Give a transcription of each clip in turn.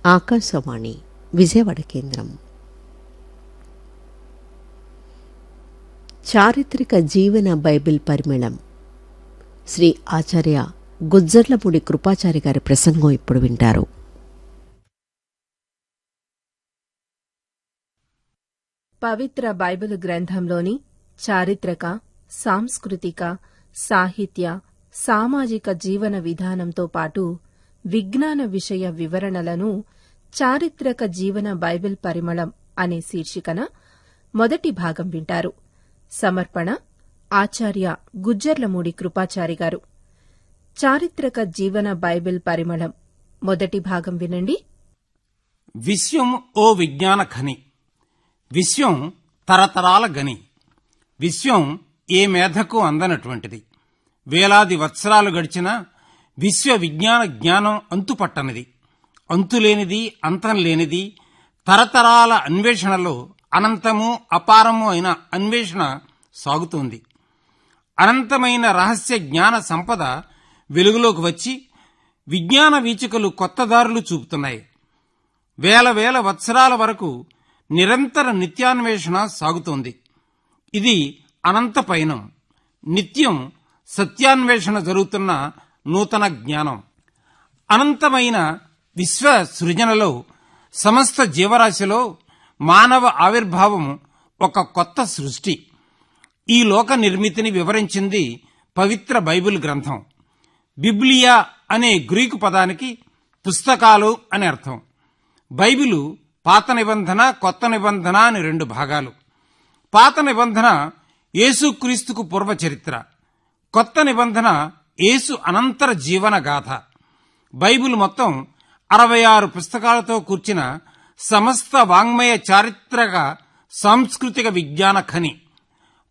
ఆకాశవాణి విజయవాడ కేంద్రం. చారిత్రక జీవన బైబిల్ పరిమళం శ్రీ ఆచార్య గుజ్జర్లపూడి కృపాచారి గారి ప్రసంగం ఇప్పుడు వింటారు. పవిత్ర బైబిల్ గ్రంథంలోని చారిత్రక, సాంస్కృతిక, సాహిత్య, సామాజిక జీవన విధానంతో పాటు విజ్ఞాన విషయ వివరణలను చారిత్రక జీవన బైబిల్ పరిమళం అనే శీర్షికన మొదటి భాగం వింటారు. సమర్పణ ఆచార్య గుజ్జర్లమూడి కృపాచారి గారు. చారిత్రక జీవన బైబిల్ పరిమళం మొదటి భాగం వినండి. విశ్వం ఓ విజ్ఞాన ఖని, విశ్వం తరతరాల గని, విశ్వం ఏ మేధకు అందనటువంటిది. వేలాది వత్సరాలు గడిచినా విశ్వ విజ్ఞాన జ్ఞానం అంతుపట్టనిది, అంతులేనిది, అంతం లేనిది. తరతరాల అన్వేషణలో అనంతము అపారము అయిన అన్వేషణ సాగుతోంది. అనంతమైన రహస్య జ్ఞాన సంపద వెలుగులోకి వచ్చి విజ్ఞాన వీచికలు కొత్త దారులు చూపుతున్నాయి. వేల వేల వత్సరాల వరకు నిరంతర నిత్యాన్వేషణ సాగుతోంది. ఇది అనంత పయనం, నిత్యం సత్యాన్వేషణ జరుగుతున్న నూతన జ్ఞానం. అనంతమైన విశ్వ సృజనలో, సమస్త జీవరాశిలో మానవ ఆవిర్భావం ఒక కొత్త సృష్టి. ఈ లోక నిర్మితిని వివరించింది పవిత్ర బైబిల్ గ్రంథం. బిబ్లియా అనే గ్రీకు పదానికి పుస్తకాలు అని అర్థం. బైబిలు పాత నిబంధన, కొత్త నిబంధన అని రెండు భాగాలు. పాత నిబంధన యేసుక్రీస్తుకు పూర్వచరిత్ర, కొత్త నిబంధన యేసు అనంతర జీవన గాథ. బైబిల్ మొత్తం 66 పుస్తకాలతో కూర్చిన సమస్త వాంగ్మయ చారిత్రక సాంస్కృతిక విజ్ఞాన ఖని.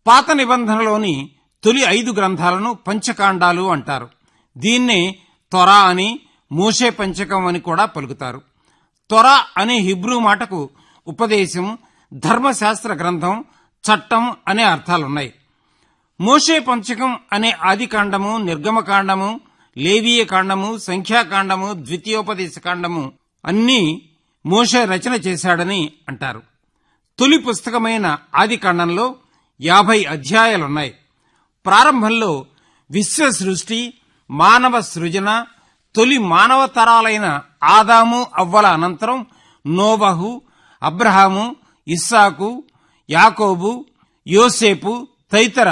పాత నిబంధనలోని తొలి 5 గ్రంథాలను పంచకాండాలు అంటారు. దీన్నే తొరా అని, మోషే పంచకం అని కూడా పలుకుతారు. తొరా అనే హిబ్రూ మాటకు ఉపదేశం, ధర్మశాస్త్ర గ్రంథం, చట్టం అనే అర్థాలున్నాయి. మోషే పంచకం అనే ఆదికాండము, నిర్గమకాండము, లేవీయకాండము, సంఖ్యాకాండము, ద్వితీయోపదేశకాండము అన్నీ మోషే రచన చేశాడని అంటారు. తొలి పుస్తకమైన ఆదికాండంలో 50 అధ్యాయాలున్నాయి. ప్రారంభంలో విశ్వ సృష్టి, మానవ సృజన, తొలి మానవ తరాలైన ఆదాము అవ్వల అనంతరం నోవహు, అబ్రహాము, ఇస్సాకు, యాకోబు, యోసేపు తదితర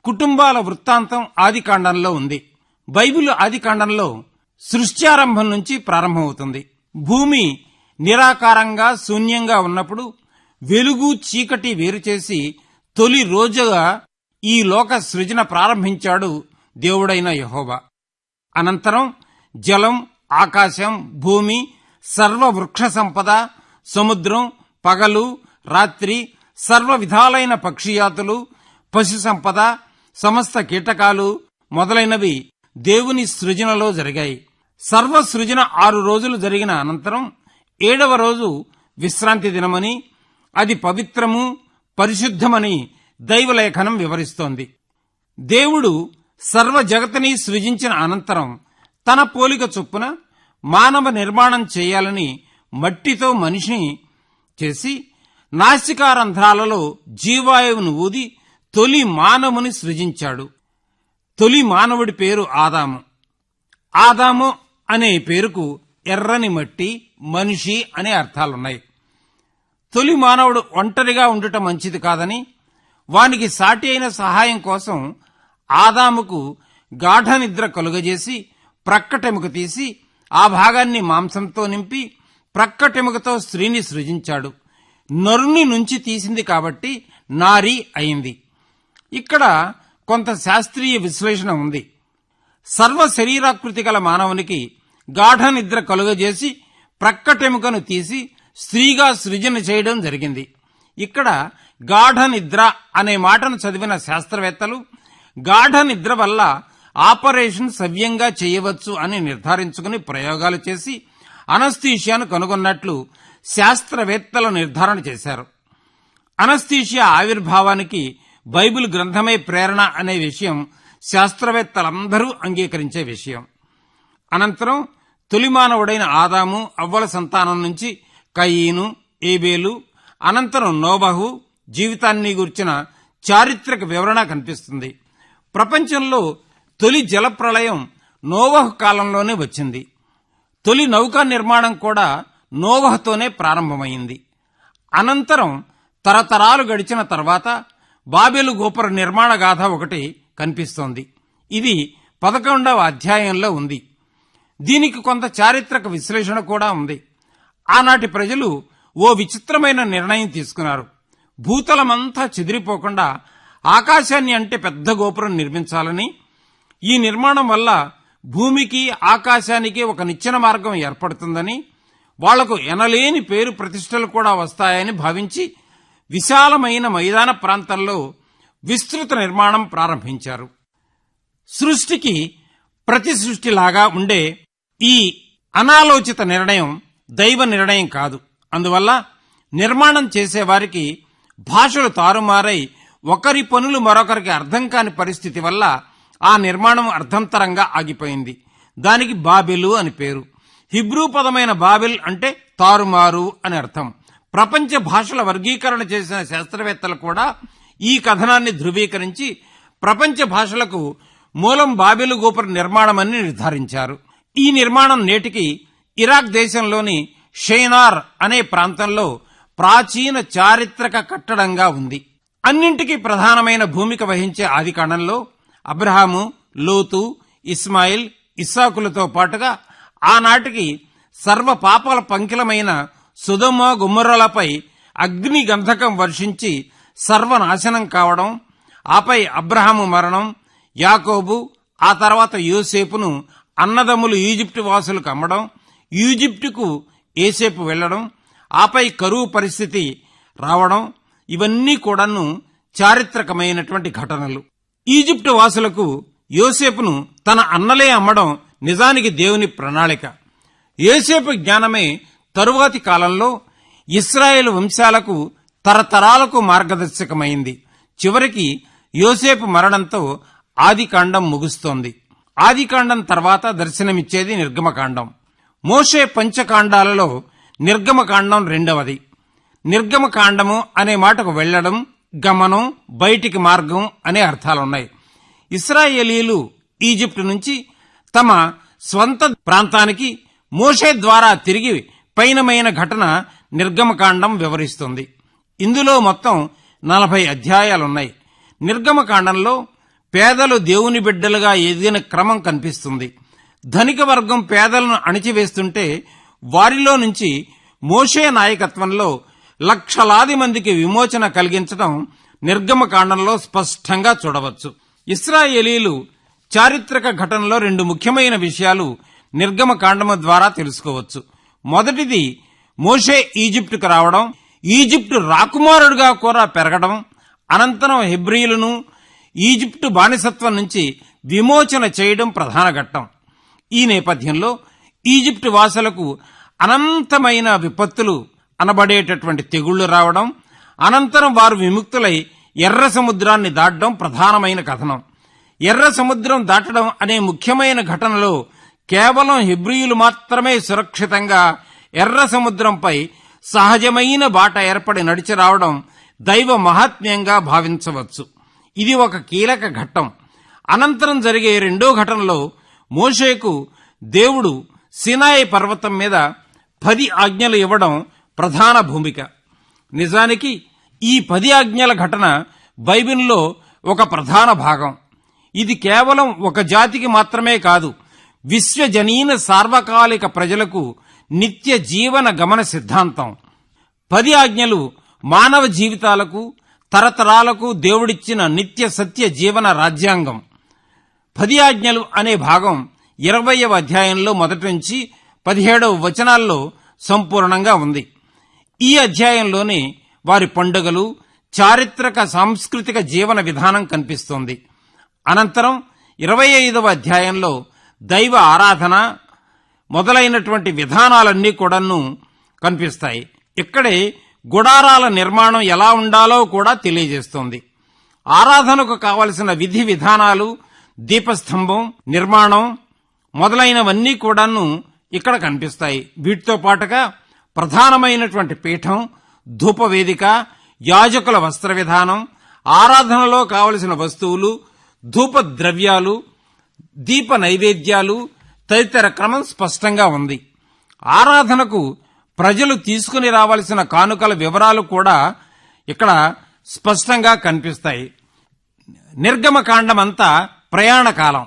కుటుంబాల వృత్తాంతం ఆదికాండంలో ఉంది. బైబిల్ ఆదికాండంలో సృష్ట్యారంభం నుంచి ప్రారంభమవుతుంది. భూమి నిరాకారంగా, శూన్యంగా ఉన్నప్పుడు వెలుగు, చీకటి వేరుచేసి తొలి రోజుగా ఈ లోక సృజన ప్రారంభించాడు దేవుడైన యెహోవా. అనంతరం జలం, ఆకాశం, భూమి, సర్వ వృక్ష సంపద, సముద్రం, పగలు, రాత్రి, సర్వ విధాలైన పక్షియాతులు, పశు సంపద, సమస్త కీటకాలు మొదలైనవి దేవుని సృజనలో జరిగాయి. సర్వ సృజన 6 రోజులు జరిగిన అనంతరం 7వ రోజు విశ్రాంతి దినమని, అది పవిత్రము, పరిశుద్ధమని దైవలేఖనం వివరిస్తోంది. దేవుడు సర్వ జగతిని సృజించిన అనంతరం తన పోలిక చొప్పున మానవ నిర్మాణం చేయాలని మట్టితో మనిషిని చేసి నాసికారంధ్రాలలో జీవాయువును ఊది తొలి మానవుని సృజించాడు. తొలి మానవుడి పేరు ఆదాము. ఆదాము అనే పేరుకు ఎర్రని మట్టి, మనిషి అనే అర్థాలున్నాయి. తొలి మానవుడు ఒంటరిగా ఉండటం మంచిది కాదని, వానికి సాటి అయిన సహాయం కోసం ఆదాముకు గాఢ నిద్ర కలుగజేసి ప్రక్కటెముక తీసి ఆ భాగాన్ని మాంసంతో నింపి ప్రక్కటెముకతో స్త్రీని సృజించాడు. నరుని నుంచి తీసింది కాబట్టి నారి అయింది. ఇక్కడ కొంత శాస్త్రీయ విశ్లేషణ ఉంది. సర్వ శరీరాకృతి గల మానవునికి గాఢ నిద్ర కలుగజేసి ప్రక్కటెముకను తీసి స్త్రీగా సృజన చేయడం జరిగింది. ఇక్కడ గాఢ నిద్ర అనే మాటను చదివిన శాస్త్రవేత్తలు గాఢ నిద్ర వల్ల ఆపరేషన్ సవ్యంగా చేయవచ్చు అని నిర్ధారించుకుని ప్రయోగాలు చేసి అనస్థీషియాను కనుగొన్నట్లు శాస్త్రవేత్తలు నిర్ధారణ చేశారు. అనస్థీషియా ఆవిర్భావానికి బైబిల్ గ్రంథమే ప్రేరణ అనే విషయం శాస్త్రవేత్తలందరూ అంగీకరించే విషయం. అనంతరం తొలిమానవుడైన ఆదాము అవ్వల సంతానం నుంచి కయీను, ఏబేలు, అనంతరం నోబహు జీవితాన్ని గురించిన చారిత్రక వివరణ కనిపిస్తుంది. ప్రపంచంలో తొలి జలప్రళయం నోవహు కాలంలోనే వచ్చింది. తొలి నౌకా నిర్మాణం కూడా నోవహుతోనే ప్రారంభమైంది. అనంతరం తరతరాలు గడిచిన తర్వాత బాబెలు గోపుర నిర్మాణ గాథ ఒకటి కనిపిస్తోంది. ఇది 11వ అధ్యాయంలో ఉంది. దీనికి కొంత చారిత్రక విశ్లేషణ కూడా ఉంది. ఆనాటి ప్రజలు ఓ విచిత్రమైన నిర్ణయం తీసుకున్నారు. భూతలమంతా చెదిరిపోకుండా ఆకాశాన్ని అంటే పెద్ద గోపురం నిర్మించాలని, ఈ నిర్మాణం వల్ల భూమికి ఆకాశానికి ఒక నిచ్చెన మార్గం ఏర్పడుతుందని, వాళ్లకు ఎనలేని పేరు ప్రతిష్టలు కూడా వస్తాయని భావించి విశాలమైన మైదాన ప్రాంతంలో విస్తృత నిర్మాణం ప్రారంభించారు. సృష్టికి ప్రతి సృష్టిలాగా ఉండే ఈ అనాలోచిత నిర్ణయం దైవ నిర్ణయం కాదు. అందువల్ల నిర్మాణం చేసేవారికి భాషలు తారుమారై ఒకరి పనులు మరొకరికి అర్థం కాని పరిస్థితి వల్ల ఆ నిర్మాణం అర్థంతరంగా ఆగిపోయింది. దానికి బాబెలు అని పేరు. హిబ్రూ పదమైన బాబెల్ అంటే తారుమారు అని అర్థం. ప్రపంచ భాషల వర్గీకరణ చేసిన శాస్త్రవేత్తలు కూడా ఈ కథనాన్ని ధృవీకరించి ప్రపంచ భాషలకు మూలం బాబెలు గోపుర నిర్మాణమని నిర్ధారించారు. ఈ నిర్మాణం నేటికి ఇరాక్ దేశంలోని షైనార్ అనే ప్రాంతంలో ప్రాచీన చారిత్రక కట్టడంగా ఉంది. అన్నింటికీ ప్రధానమైన భూమిక వహించే ఆదికాండంలో అబ్రహాము, లోతు, ఇస్మాయిల్, ఇస్సాకులతో పాటుగా ఆనాటికి సర్వ పాపాల పంకిలమైన సొదొమ గొమొర్రాలపై అగ్ని గంధకం వర్షించి సర్వనాశనం కావడం, ఆపై అబ్రహాము మరణం, యాకోబు ఆ తర్వాత యోసేపును అన్నదమ్ములు ఈజిప్టు వాసులకు అమ్మడం, ఈజిప్టుకు ఏసేపు వెళ్లడం, ఆపై కరువు పరిస్థితి రావడం, ఇవన్నీ కూడాను చారిత్రకమైనటువంటి ఘటనలు. ఈజిప్టు వాసులకు యోసేపును తన అన్నలే అమ్మడం నిజానికి దేవుని ప్రణాళిక. యోసేపు జ్ఞానమే తరువాతి కాలంలో ఇశ్రాయేలు వంశాలకు తరతరాలకు మార్గదర్శకమైంది. చివరికి యోసేపు మరణంతో ఆదికాండం ముగుస్తోంది. ఆదికాండం తర్వాత దర్శనమిచ్చేది నిర్గమకాండం. మోషే పంచకాండాలలో నిర్గమకాండం రెండవది. నిర్గమకాండము అనే మాటకు వెళ్లడం, గమనం, బయటికి మార్గం అనే అర్థాలున్నాయి. ఇశ్రాయేలీలు ఈజిప్టు నుంచి తమ స్వంత ప్రాంతానికి మోషే ద్వారా తిరిగి పయనమైన ఘటన నిర్గమకాండం వివరిస్తుంది. ఇందులో మొత్తం 40 అధ్యాయాలున్నాయి. నిర్గమకాండంలో పేదలు దేవుని బిడ్డలుగా ఎదిగిన క్రమం కనిపిస్తుంది. ధనిక వర్గం పేదలను అణిచివేస్తుంటే వారిలో నుంచి మోషే నాయకత్వంలో లక్షలాది మందికి విమోచన కలిగించడం నిర్గమకాండంలో స్పష్టంగా చూడవచ్చు. ఇశ్రాయేలీలు చారిత్రక ఘటనలో 2 ముఖ్యమైన విషయాలు నిర్గమకాండము ద్వారా తెలుసుకోవచ్చు. మొదటిది మోషే ఈజిప్టుకు రావడం, ఈజిప్టు రాకుమారుడుగా కూడా పెరగడం, అనంతరం హెబ్రీయులను ఈజిప్టు బానిసత్వం నుంచి విమోచన చేయడం ప్రధాన ఘట్టం. ఈ నేపథ్యంలో ఈజిప్టు వాసులకు అనంతమైన విపత్తులు అనబడేటటువంటి తెగుళ్లు రావడం, అనంతరం వారు విముక్తులై ఎర్ర సముద్రాన్ని దాటడం ప్రధానమైన కథనం. ఎర్ర సముద్రం దాటడం అనే ముఖ్యమైన ఘటనలో కేవలం హెబ్రీయులు మాత్రమే సురక్షితంగా ఎర్ర సముద్రంపై సహజమైన బాట ఏర్పడి నడిచి రావడం దైవ మహాత్మ్యంగా భావించవచ్చు. ఇది ఒక కీలక ఘట్టం. అనంతరం జరిగే రెండో ఘటనలో మోషేకు దేవుడు సినాయి పర్వతం మీద 10 ఆజ్ఞలు ఇవ్వడం ప్రధాన భూమిక. నిజానికి ఈ 10 ఆజ్ఞల ఘటన బైబిల్లో ఒక ప్రధాన భాగం. ఇది కేవలం ఒక జాతికి మాత్రమే కాదు, విశ్వజనీన సార్వకాలిక ప్రజలకు నిత్య జీవన గమన సిద్ధాంతం. 10 ఆజ్ఞలు మానవ జీవితాలకు తరతరాలకు దేవుడిచ్చిన నిత్య సత్య జీవన రాజ్యాంగం. 10 ఆజ్ఞలు అనే భాగం 20వ అధ్యాయంలో మొదటి నుంచి 17వ వచనాల్లో సంపూర్ణంగా ఉంది. ఈ అధ్యాయంలోనే వారి పండుగలు, చారిత్రక సాంస్కృతిక జీవన విధానం కనిపిస్తోంది. అనంతరం 25వ అధ్యాయంలో దైవ ఆరాధన మొదలైనటువంటి విధానాలన్నీ కూడాను కనిపిస్తాయి. ఇక్కడే గుడారాల నిర్మాణం ఎలా ఉండాలో కూడా తెలియజేస్తోంది. ఆరాధనకు కావలసిన విధి విధానాలు, దీపస్తంభం నిర్మాణం మొదలైనవన్నీ కూడాను ఇక్కడ కనిపిస్తాయి. వీటితో పాటుగా ప్రధానమైనటువంటి పీఠం, ధూపవేదిక, యాజకుల వస్త్ర విధానం, ఆరాధనలో కావలసిన వస్తువులు, ధూప ద్రవ్యాలు, దీప నైవేద్యాలు తదితర క్రమం స్పష్టంగా ఉంది. ఆరాధనకు ప్రజలు తీసుకుని రావాల్సిన కానుకల వివరాలు కూడా ఇక్కడ స్పష్టంగా కనిపిస్తాయి. నిర్గమకాండమంతా ప్రయాణకాలం.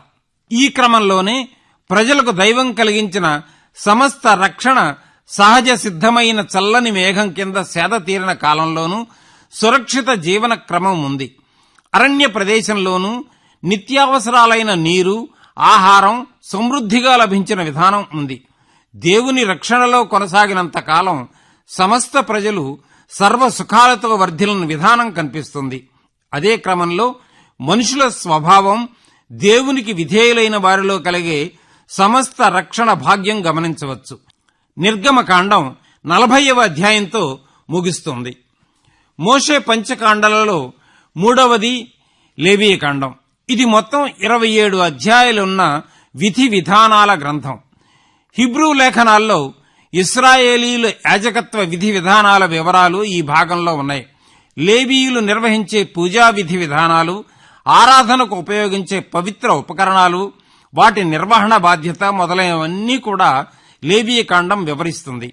ఈ క్రమంలోనే ప్రజలకు దైవం కలిగించిన సమస్త రక్షణ సహజ సిద్ధమైన చల్లని మేఘం కింద సేద తీరిన కాలంలోనూ సురక్షిత జీవన క్రమం ఉంది. అరణ్య ప్రదేశంలోనూ నిత్యావసరాలైన నీరు, ఆహారం సమృద్ధిగా లభించిన విధానం ఉంది. దేవుని రక్షణలో కొనసాగినంత కాలం సమస్త ప్రజలు సర్వ సుఖాలతో వర్ధిల్లిన విధానం కనిపిస్తుంది. అదే క్రమంలో మనుషుల స్వభావం, దేవునికి విధేయులైన వారిలో కలిగే సమస్త రక్షణ భాగ్యం గమనించవచ్చు. నిర్గమకాండం 40వ అధ్యాయంతో ముగుస్తుంది. మోషే పంచకాండాలలో మూడవది లేవీయకాండం. ఇది మొత్తం 27 అధ్యాయాలున్న విధి విధానాల గ్రంథం. హిబ్రూ లేఖనాల్లో ఇశ్రాయేలీయుల యాజకత్వ విధి విధానాల వివరాలు ఈ భాగంలో ఉన్నాయి. లేవీయులు నిర్వహించే పూజా విధి విధానాలు, ఆరాధనకు ఉపయోగించే పవిత్ర ఉపకరణాలు, వాటి నిర్వహణ బాధ్యత మొదలైనవన్నీ కూడా లేవీయకాండం వివరిస్తుంది.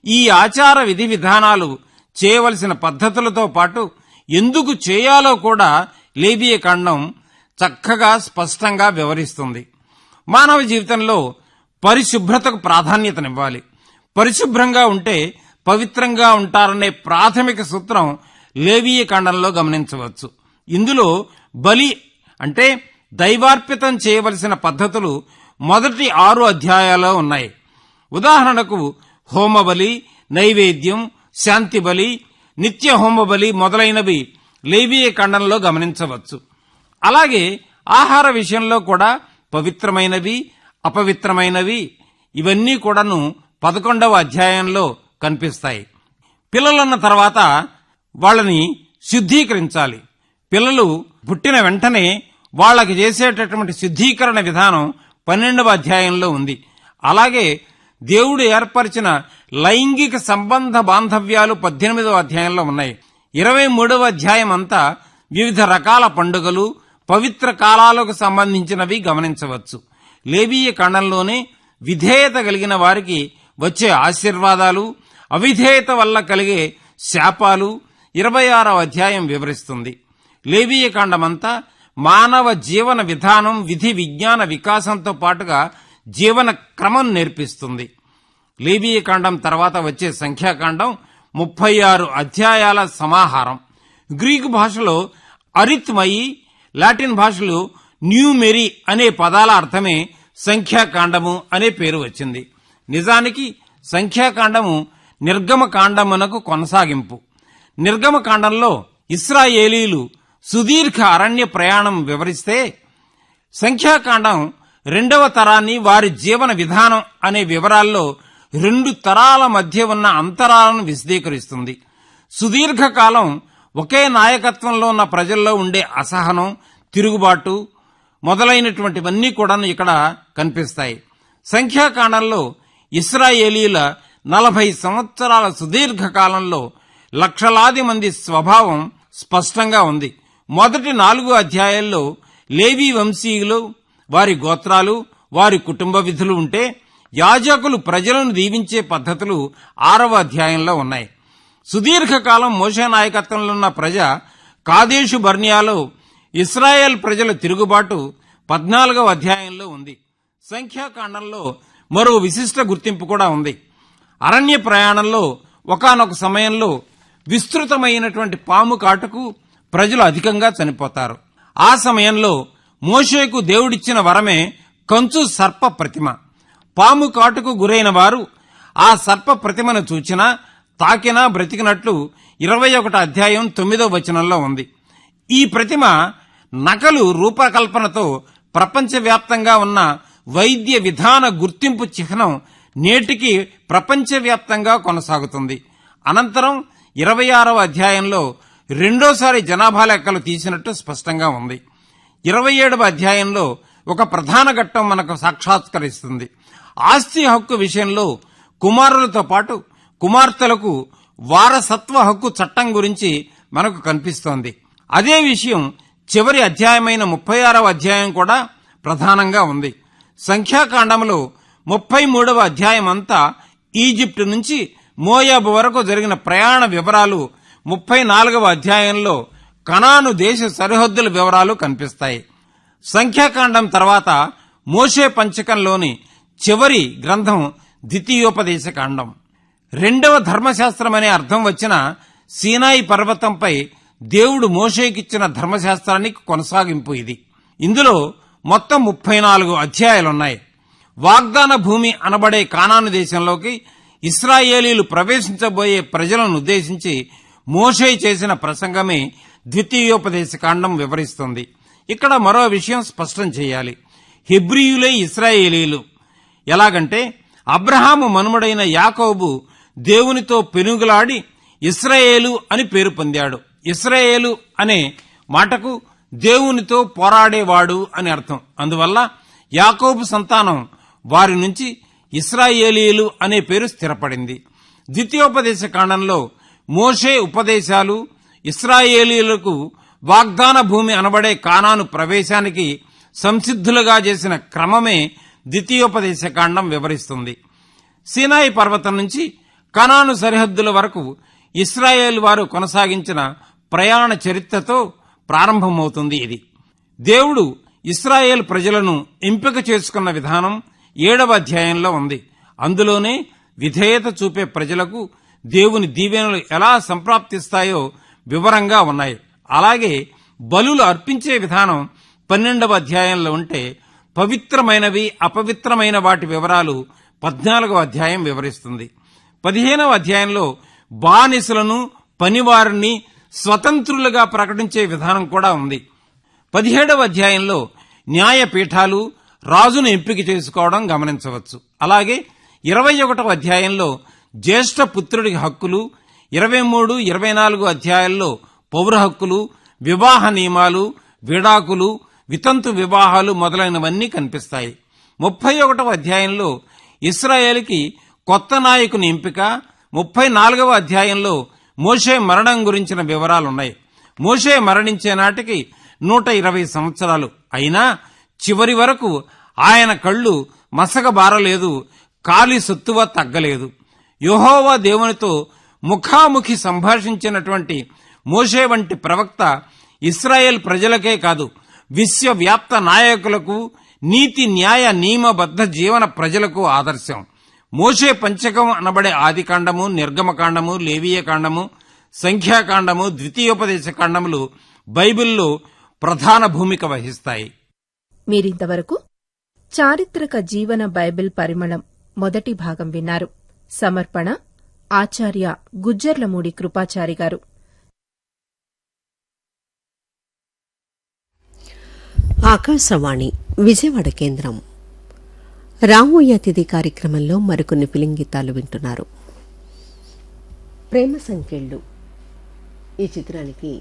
ఈ ఆచార విధి విధానాలు చేయవలసిన పద్ధతులతో పాటు ఎందుకు చేయాలో కూడా లేవీయకాండం చక్కగా స్పష్టంగా వివరిస్తుంది. మానవ జీవితంలో పరిశుభ్రతకు ప్రాధాన్యతనివ్వాలి. పరిశుభ్రంగా ఉంటే పవిత్రంగా ఉంటారనే ప్రాథమిక సూత్రం లేవీయకాండంలో గమనించవచ్చు. ఇందులో బలి అంటే దైవార్పితం చేయవలసిన పద్ధతులు మొదటి 6 అధ్యాయాల్లో ఉన్నాయి. ఉదాహరణకు హోమబలి, నైవేద్యం, శాంతి బలి, నిత్య హోమబలి మొదలైనవి లేవీయకాండంలో గమనించవచ్చు. అలాగే ఆహార విషయంలో కూడా పవిత్రమైనవి, అపవిత్రమైనవి ఇవన్నీ కూడాను 11వ అధ్యాయంలో కనిపిస్తాయి. పిల్లలున్న తర్వాత వాళ్ళని శుద్ధీకరించాలి. పిల్లలు పుట్టిన వెంటనే వాళ్ళకి చేసేటటువంటి శుద్ధీకరణ విధానం 12వ అధ్యాయంలో ఉంది. అలాగే దేవుడు ఏర్పరిచిన లైంగిక సంబంధ బాంధవ్యాలు 18వ అధ్యాయంలో ఉన్నాయి. 23వ అధ్యాయం అంతా వివిధ రకాల పండుగలు, పవిత్ర కాలాలకు సంబంధించినవి గమనించవచ్చు. లేవీయ కాండంలోనే విధేయత కలిగిన వారికి వచ్చే ఆశీర్వాదాలు, అవిధేయత వల్ల కలిగే శాపాలు 26వ అధ్యాయం వివరిస్తుంది. లేవీయ కాండమంతా మానవ జీవన విధానం, విధి విజ్ఞాన వికాసంతో పాటుగా జీవన క్రమం నేర్పిస్తుంది. లేవీయ కాండం తర్వాత వచ్చే సంఖ్యాకాండం 36 అధ్యాయాల సమాహారం. గ్రీకు భాషలో అరిత్మయి, లాటిన్ భాషలో న్యూమెరీ అనే పదాల అర్థమే సంఖ్యాకాండము అనే పేరు వచ్చింది. నిజానికి సంఖ్యాకాండము నిర్గమకాండమునకు కొనసాగింపు. నిర్గమకాండంలో ఇశ్రాయేలీలు సుదీర్ఘ అరణ్య ప్రయాణం వివరిస్తే, సంఖ్యాకాండం 2వ తరాన్ని, వారి జీవన విధానం అనే వివరాల్లో 2 తరాల మధ్య ఉన్న అంతరాలను విశదీకరిస్తుంది. సుదీర్ఘకాలం ఒకే నాయకత్వంలో ఉన్న ప్రజల్లో ఉండే అసహనం, తిరుగుబాటు మొదలైనటువంటివన్నీ కూడా ఇక్కడ కనిపిస్తాయి. సంఖ్యాకాండంలో ఇశ్రాయేలీల 40 సంవత్సరాల సుదీర్ఘకాలంలో లక్షలాది మంది స్వభావం స్పష్టంగా ఉంది. మొదటి 4 అధ్యాయాల్లో లేవీ వంశీయులు, వారి గోత్రాలు, వారి కుటుంబ విధులు ఉంటే, యాజకులు ప్రజలను దీవించే పద్ధతులు 6వ అధ్యాయంలో ఉన్నాయి. సుదీర్ఘకాలం మోషే నాయకత్వంలో ఉన్న ప్రజ కాదేషు బర్నియాలో ఇశ్రాయేల్ ప్రజల తిరుగుబాటు 14వ అధ్యాయంలో ఉంది. సంఖ్యాకాండంలో మరో విశిష్ట గుర్తింపు కూడా ఉంది. అరణ్య ప్రయాణంలో ఒకానొక సమయంలో విస్తృతమైనటువంటి పాము కాటుకు ప్రజలు అధికంగా చనిపోతారు. ఆ సమయంలో మోషేకు దేవుడిచ్చిన వరమే కంచు సర్ప ప్రతిమ. పాము కాటుకు గురైన వారు ఆ సర్ప ప్రతిమను చూచినా, తాకినా బ్రతికినట్లు 21వ అధ్యాయం 9వ వచనంలో ఉంది. ఈ ప్రతిమ నకలు రూపకల్పనతో ప్రపంచవ్యాప్తంగా ఉన్న వైద్య విధాన గుర్తింపు చిహ్నం నేటికి ప్రపంచవ్యాప్తంగా కొనసాగుతుంది. అనంతరం 26వ అధ్యాయంలో రెండోసారి జనాభా లెక్కలు తీసినట్టు స్పష్టంగా ఉంది. 27వ అధ్యాయంలో ఒక ప్రధాన ఘట్టం మనకు సాక్షాత్కరిస్తుంది. ఆస్తి హక్కు విషయంలో కుమారులతో పాటు కుమార్తెలకు వారసత్వ హక్కు చట్టం గురించి మనకు కనిపిస్తోంది. అదే విషయం చివరి అధ్యాయమైన 36వ అధ్యాయం కూడా ప్రధానంగా ఉంది. సంఖ్యాకాండంలో 33వ అధ్యాయం అంతా ఈజిప్టు నుంచి మోయాబు వరకు జరిగిన ప్రయాణ వివరాలు, 34వ అధ్యాయంలో కనాను దేశ సరిహద్దుల వివరాలు కనిపిస్తాయి. సంఖ్యాకాండం తర్వాత మోషే పంచకంలోని చివరి గ్రంథం ద్వితీయోపదేశకాండం. రెండవ ధర్మశాస్త్రమనే అర్థం వచ్చిన సీనాయి పర్వతంపై దేవుడు మోషేకిచ్చిన ధర్మశాస్త్రానికి కొనసాగింపు ఇది. ఇందులో మొత్తం 34 అధ్యాయాలున్నాయి. వాగ్దాన భూమి అనబడే కానాను దేశంలోకి ఇశ్రాయేలీలు ప్రవేశించబోయే ప్రజలను ఉద్దేశించి మోషే చేసిన ప్రసంగమే ద్వితీయోపదేశకాండం వివరిస్తుంది. ఇక్కడ మరో విషయం స్పష్టం చేయాలి. హెబ్రీయులే ఇశ్రాయేలీలు. ఎలాగంటే అబ్రహాము మనుమడైన యాకోబు దేవునితో పెనుగులాడి ఇశ్రాయేలు అని పేరు పొందాడు. ఇశ్రాయేలు అనే మాటకు దేవునితో పోరాడేవాడు అని అర్థం. అందువల్ల యాకోబు సంతానం వారి నుంచి ఇశ్రాయేలీయులు అనే పేరు స్థిరపడింది. ద్వితీయోపదేశ కాండంలో మోషే ఉపదేశాలు ఇశ్రాయేలీయులకు వాగ్దాన భూమి అనబడే కానాను ప్రవేశానికి సంసిద్ధులుగా చేసిన క్రమమే ద్వితీయోపదేశ కాండం వివరిస్తుంది. సీనాయి పర్వతం నుంచి కనాను సరిహద్దుల వరకు ఇశ్రాయేల్ వారు కొనసాగించిన ప్రయాణ చరిత్రతో ప్రారంభమవుతుంది ఇది. దేవుడు ఇశ్రాయేల్ ప్రజలను ఎంపిక చేసుకున్న విధానం 7వ అధ్యాయంలో ఉంది. అందులోనే విధేయత చూపే ప్రజలకు దేవుని దీవెనలు ఎలా సంప్రాప్తిస్తాయో వివరంగా ఉన్నాయి. అలాగే బలులు అర్పించే విధానం 12వ అధ్యాయంలో ఉంటే పవిత్రమైనవి అపవిత్రమైన వాటి వివరాలు 14వ అధ్యాయం వివరిస్తుంది. 15వ అధ్యాయంలో బానిసలను పనివారిని స్వతంత్రులుగా ప్రకటించే విధానం కూడా ఉంది. 17వ అధ్యాయంలో న్యాయపీఠాలు రాజును ఎంపిక చేసుకోవడం గమనించవచ్చు. అలాగే 21వ అధ్యాయంలో జ్యేష్ఠ పుత్రుడి హక్కులు, 23, 24 అధ్యాయాల్లో పౌర హక్కులు, వివాహ నియమాలు, విడాకులు, వితంతు వివాహాలు మొదలైనవన్నీ కనిపిస్తాయి. 31వ అధ్యాయంలో ఇశ్రాయేలుకి కొత్త నాయకుని ఎంపిక, 34వ అధ్యాయంలో మోషే మరణం గురించిన వివరాలున్నాయి. మోషే మరణించే నాటికి 120 సంవత్సరాలు అయినా చివరి వరకు ఆయన కళ్ళు మసకబారలేదు, కాలి సొత్తువ తగ్గలేదు. యెహోవా దేవునితో ముఖాముఖి సంభాషించినటువంటి మోషే వంటి ప్రవక్త ఇశ్రాయేల్ ప్రజలకే కాదు, విశ్వవ్యాప్త నాయకులకు, నీతి న్యాయ నియమబద్ధ జీవన ప్రజలకు ఆదర్శం. మోషే పంచకం అనబడే ఆదికాండము, నిర్గమకాండము, లేవీయకాండము, సంఖ్యాకాండము, ద్వితీయోపదేశ కాండములు బైబిల్లో ప్రధాన భూమిక వహిస్తాయి. మీరింతవరకు చారిత్రక జీవన బైబిల్ పరిమళం మొదటి భాగం విన్నారు. సమర్పణ ఆచార్య గుజ్జర్లమూడి కృపాచారి గారు. ఆకాశవాణి విజయవాడ కేంద్రం. రామోయ్య తిథి కార్యక్రమంలో మరికొన్ని ఫిలిం గీతాలు వింటున్నారు. ప్రేమ సంకెళ్ళు ఈ చిత్రానికి